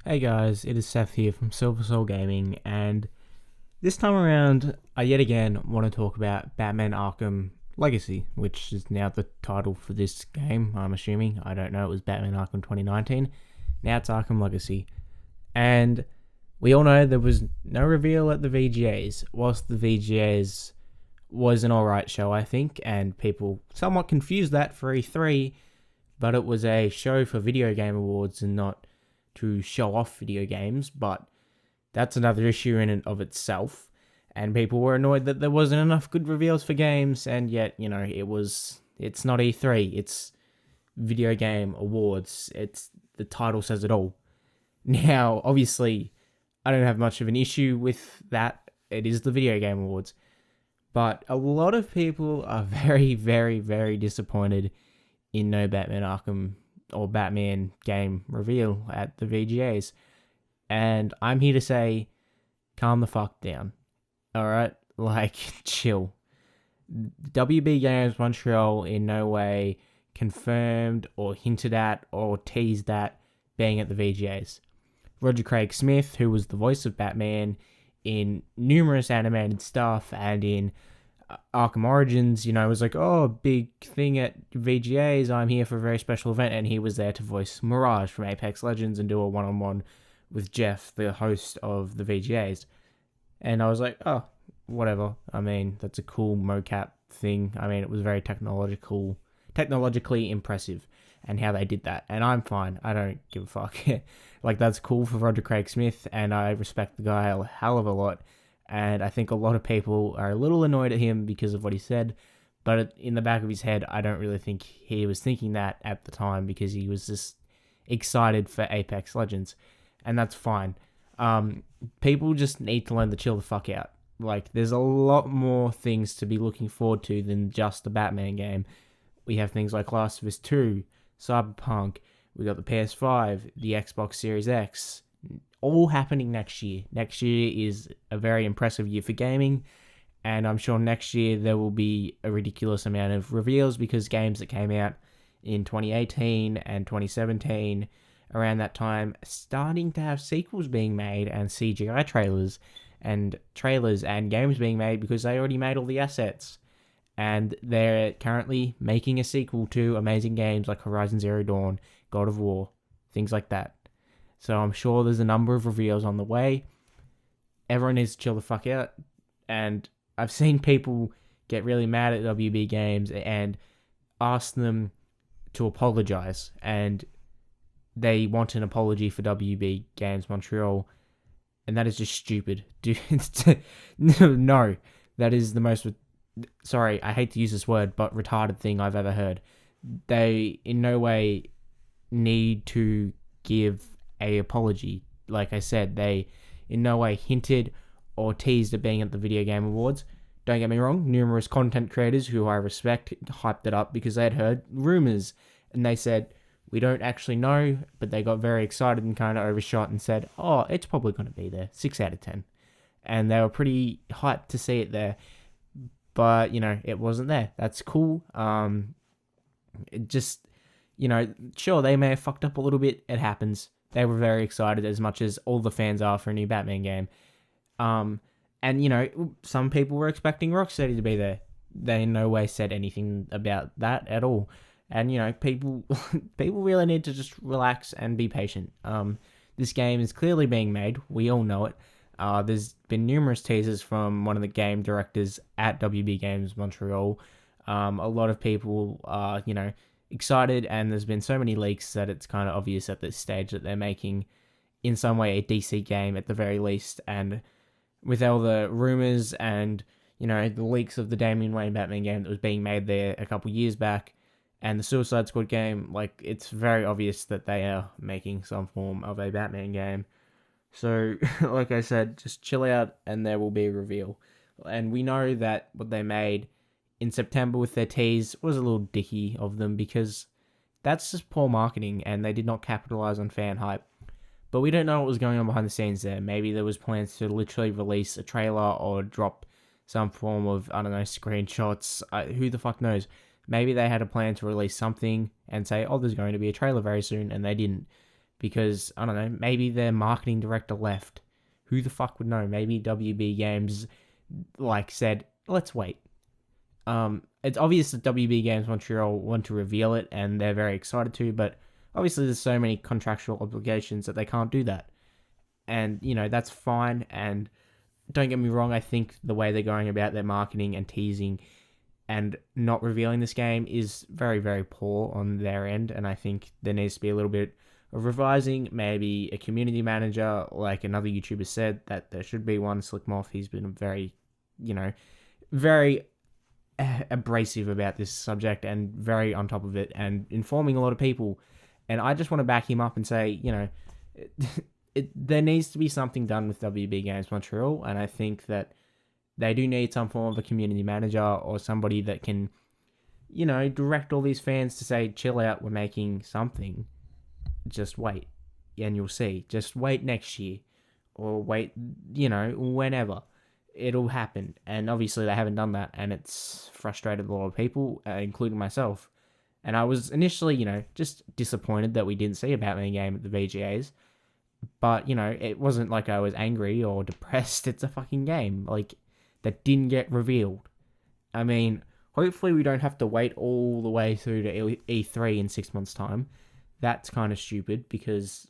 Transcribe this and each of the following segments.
Hey guys, it is Seth here from Silver Soul Gaming, and this time around, I yet again want to talk about Batman Arkham Legacy, which is now the title for this game, I'm assuming. I don't know, it was Batman Arkham 2019. Now it's Arkham Legacy. And we all know there was no reveal at the VGAs, whilst the VGAs was an alright show, I think, and people somewhat confused that for E3, but it was a show for video game awards and not to show off video games, but that's another issue in and of itself. And people were annoyed that there wasn't enough good reveals for games, and yet, it's not E3, it's video game awards. It's the title says it all. Now, obviously, I don't have much of an issue with that. It is the video game awards. But a lot of people are very, very, very disappointed in no Batman Arkham or Batman game reveal at the VGAs. And I'm here to say, calm the fuck down. Alright? Like, chill. WB Games Montreal in no way confirmed or hinted at or teased at being at the VGAs. Roger Craig Smith, who was the voice of Batman in numerous animated stuff and in Arkham Origins, was like, oh, big thing at VGAs, I'm here for a very special event, and he was there to voice Mirage from Apex Legends and do a one-on-one with Jeff, the host of the VGAs. And I was like, oh, whatever. I mean, that's a cool mocap thing. I mean, it was very technologically impressive, and how they did that. And I'm fine. I don't give a fuck. Like, that's cool for Roger Craig Smith, and I respect the guy a hell of a lot. And I think a lot of people are a little annoyed at him because of what he said. But in the back of his head, I don't really think he was thinking that at the time, because he was just excited for Apex Legends. And that's fine. People just need to learn to chill the fuck out. Like, there's a lot more things to be looking forward to than just the Batman game. We have things like Last of Us 2, Cyberpunk, we got the PS5, the Xbox Series X, all happening next year. Next year is a very impressive year for gaming, and I'm sure next year there will be a ridiculous amount of reveals, because games that came out in 2018 and 2017, around that time, starting to have sequels being made and CGI trailers and games being made because they already made all the assets. And they're currently making a sequel to amazing games like Horizon Zero Dawn, God of War, things like that. So I'm sure there's a number of reveals on the way. Everyone needs to chill the fuck out. And I've seen people get really mad at WB Games and ask them to apologize. And they want an apology for WB Games Montreal. And that is just stupid. Dude, no, that is the most... Sorry, I hate to use this word, but retarded thing I've ever heard. They in no way need to give a apology. Like I said, they in no way hinted or teased at being at the Video Game Awards. Don't get me wrong, numerous content creators who I respect hyped it up because they had heard rumors, and they said, we don't actually know, but they got very excited and kind of overshot and said, oh, it's probably going to be there, 6 out of 10. And they were pretty hyped to see it there. But, it wasn't there. That's cool. It just, sure, they may have fucked up a little bit. It happens. They were very excited, as much as all the fans are for a new Batman game. And, some people were expecting Rocksteady to be there. They in no way said anything about that at all. And, people really need to just relax and be patient. This game is clearly being made. We all know it. There's been numerous teasers from one of the game directors at WB Games Montreal. A lot of people are, excited, and there's been so many leaks that it's kind of obvious at this stage that they're making, in some way, a DC game at the very least. And with all the rumors and, the leaks of the Damian Wayne Batman game that was being made there a couple years back, and the Suicide Squad game, like, it's very obvious that they are making some form of a Batman game. So, like I said, just chill out and there will be a reveal. And we know that what they made in September with their tease was a little dicky of them, because that's just poor marketing and they did not capitalize on fan hype. But we don't know what was going on behind the scenes there. Maybe there was plans to literally release a trailer or drop some form of, I don't know, screenshots. Who the fuck knows? Maybe they had a plan to release something and say, oh, there's going to be a trailer very soon, and they didn't. because I don't know, maybe their marketing director left. Who the fuck would know? Maybe WB Games said, let's wait. It's obvious that WB Games Montreal want to reveal it and they're very excited to, but obviously there's so many contractual obligations that they can't do that. And, that's fine. And don't get me wrong, I think the way they're going about their marketing and teasing and not revealing this game is very, very poor on their end. And I think there needs to be a little bit of revising, maybe a community manager, like another YouTuber said, that there should be one. Slickmoth, he's been very, very abrasive about this subject and very on top of it and informing a lot of people. And I just want to back him up and say, there needs to be something done with WB Games Montreal, and I think that they do need some form of a community manager or somebody that can, direct all these fans to say, chill out, we're making something. Just wait, and you'll see. Just wait next year, or wait, whenever. It'll happen. And obviously they haven't done that, and it's frustrated a lot of people, including myself. And I was initially, just disappointed that we didn't see a Batman game at the VGAs. But, it wasn't like I was angry or depressed. It's a fucking game, that didn't get revealed. I mean, hopefully we don't have to wait all the way through to E3 in 6 months' time. That's kind of stupid, because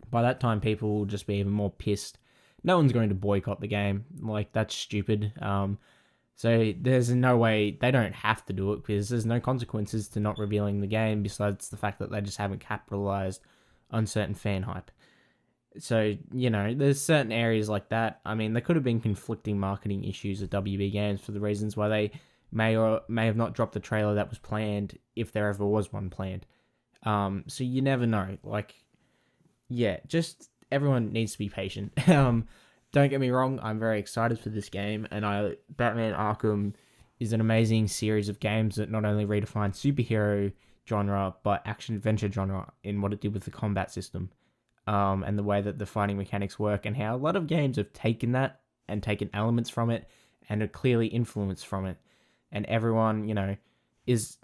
by that time people will just be even more pissed. No one's going to boycott the game. That's stupid. So there's no way, they don't have to do it, because there's no consequences to not revealing the game besides the fact that they just haven't capitalized on certain fan hype. So, there's certain areas like that. I mean, there could have been conflicting marketing issues at WB Games for the reasons why they may or may have not dropped the trailer that was planned, if there ever was one planned. So you never know. Just everyone needs to be patient. Don't get me wrong, I'm very excited for this game, and Batman Arkham is an amazing series of games that not only redefine superhero genre, but action-adventure genre in what it did with the combat system, and the way that the fighting mechanics work, and how a lot of games have taken that and taken elements from it and are clearly influenced from it. And everyone, it's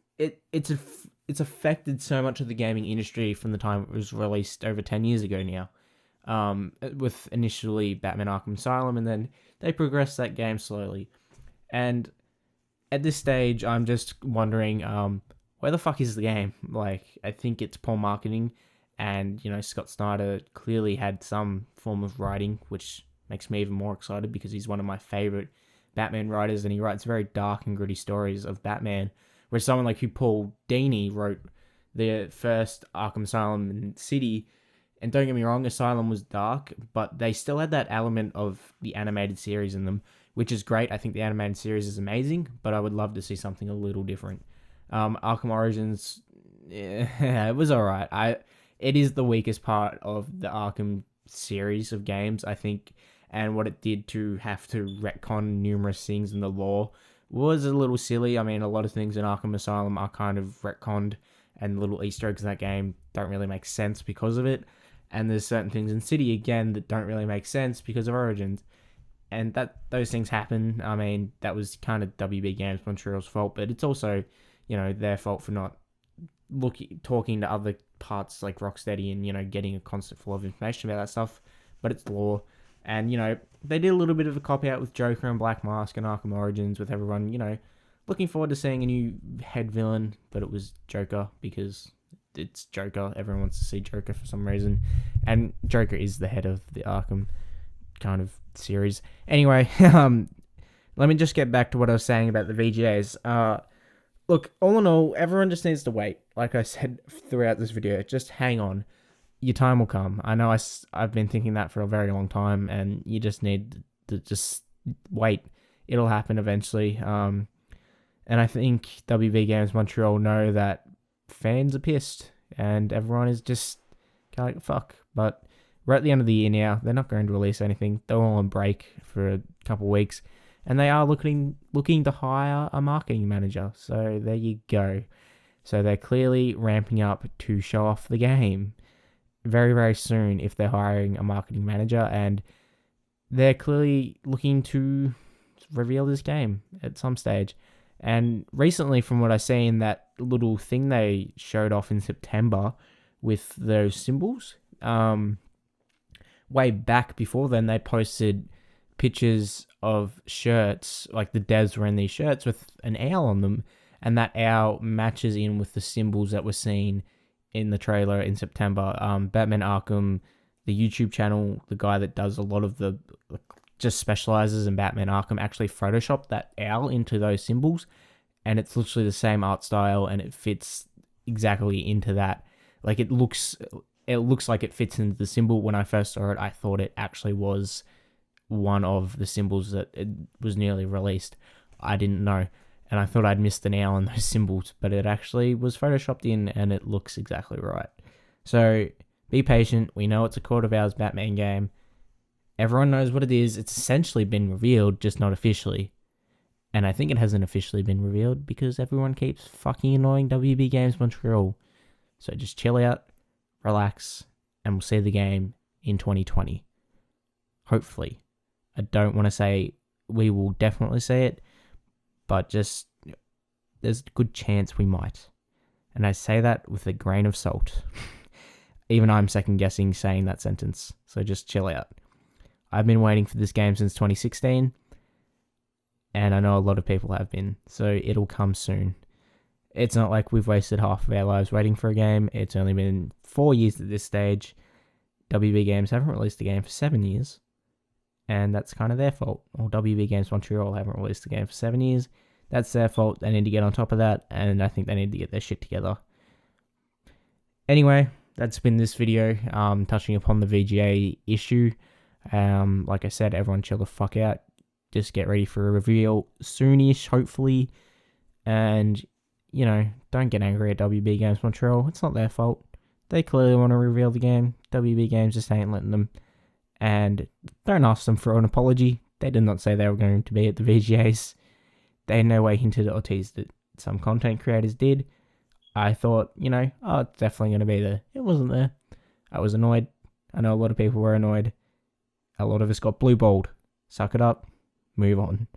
affected so much of the gaming industry from the time it was released over 10 years ago now. With initially Batman Arkham Asylum, and then they progressed that game slowly. And at this stage, I'm just wondering, where the fuck is the game? I think it's poor marketing, and, Scott Snyder clearly had some form of writing, which makes me even more excited, because he's one of my favorite Batman writers, and he writes very dark and gritty stories of Batman, where someone like Paul Dini wrote the first Arkham Asylum and City. And don't get me wrong, Asylum was dark, but they still had that element of the animated series in them, which is great. I think the animated series is amazing, but I would love to see something a little different. Arkham Origins, it was alright. It is the weakest part of the Arkham series of games, I think, and what it did to have to retcon numerous things in the lore was a little silly. I mean, a lot of things in Arkham Asylum are kind of retconned, and little Easter eggs in that game don't really make sense because of it. And there's certain things in City, again, that don't really make sense because of Origins. And those things happen. I mean, that was kind of WB Games Montreal's fault, but it's also, their fault for not talking to other parts like Rocksteady and, getting a constant flow of information about that stuff. But it's lore. And, they did a little bit of a cop-out with Joker and Black Mask and Arkham Origins, with everyone, looking forward to seeing a new head villain, but it was Joker, because it's Joker. Everyone wants to see Joker for some reason, and Joker is the head of the Arkham kind of series. Anyway, let me just get back to what I was saying about the VGAs. Look, all in all, everyone just needs to wait. Like I said throughout this video, just hang on. Your time will come. I know I've been thinking that for a very long time, and you just need to just wait. It'll happen eventually. And I think WB Games Montreal know that fans are pissed, and everyone is just kind of fuck. But we're at the end of the year now. They're not going to release anything. They're all on break for a couple of weeks, and they are looking to hire a marketing manager. So there you go. So they're clearly ramping up to show off the game very, very soon if they're hiring a marketing manager, and they're clearly looking to reveal this game at some stage. And recently, from what I seen, that little thing they showed off in September with those symbols. Way back before then, they posted pictures of shirts, like the devs wearing these shirts with an owl on them, and that owl matches in with the symbols that were seen in the trailer in September. Batman Arkham, the YouTube channel, the guy that does a lot of the, just specializes in Batman Arkham, actually photoshopped that owl into those symbols, and it's literally the same art style, and it fits exactly into that. Like, it looks like it fits into the symbol. When I first saw it, I thought it actually was one of the symbols that it was newly released. I didn't know, and I thought I'd missed an owl in those symbols, but it actually was photoshopped in, and it looks exactly right. So be patient. We know it's a Court of Owls Batman game. Everyone knows what it is. It's essentially been revealed, just not officially. And I think it hasn't officially been revealed because everyone keeps fucking annoying WB Games Montreal. So just chill out, relax, and we'll see the game in 2020. Hopefully. I don't want to say we will definitely see it, but just there's a good chance we might. And I say that with a grain of salt. Even I'm second guessing saying that sentence. So just chill out. I've been waiting for this game since 2016, and I know a lot of people have been, so it'll come soon. It's not like we've wasted half of our lives waiting for a game. It's only been 4 years at this stage. WB Games haven't released a game for 7 years, and that's kind of their fault. Or WB Games Montreal haven't released a game for 7 years. That's their fault. They need to get on top of that, and I think they need to get their shit together. Anyway, that's been this video, touching upon the VGA issue. Like I said, everyone chill the fuck out. Just get ready for a reveal soonish, hopefully. And, don't get angry at WB Games Montreal. It's not their fault. They clearly want to reveal the game. WB Games just ain't letting them. And don't ask them for an apology. They did not say they were going to be at the VGAs. They in no way hinted or teased it. Some content creators did. I thought, it's definitely going to be there. It wasn't there. I was annoyed. I know a lot of people were annoyed. A lot of us got blue-balled. Suck it up. Move on.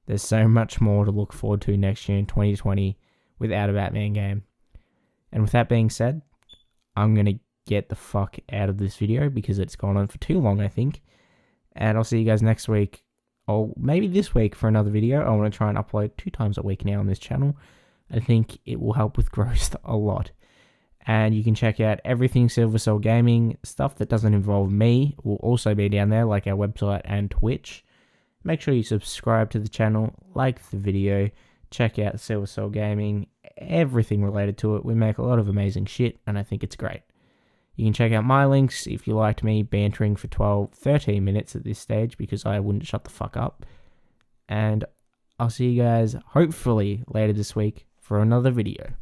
There's so much more to look forward to next year in 2020 without a Batman game. And with that being said, I'm going to get the fuck out of this video because it's gone on for too long, I think. And I'll see you guys next week. Or maybe this week for another video. I want to try and upload 2 times a week now on this channel. I think it will help with growth a lot. And you can check out everything Silver Soul Gaming. Stuff that doesn't involve me will also be down there, like our website and Twitch. Make sure you subscribe to the channel, like the video, check out Silver Soul Gaming, everything related to it. We make a lot of amazing shit, and I think it's great. You can check out my links if you liked me bantering for 13 minutes at this stage, because I wouldn't shut the fuck up. And I'll see you guys hopefully later this week for another video.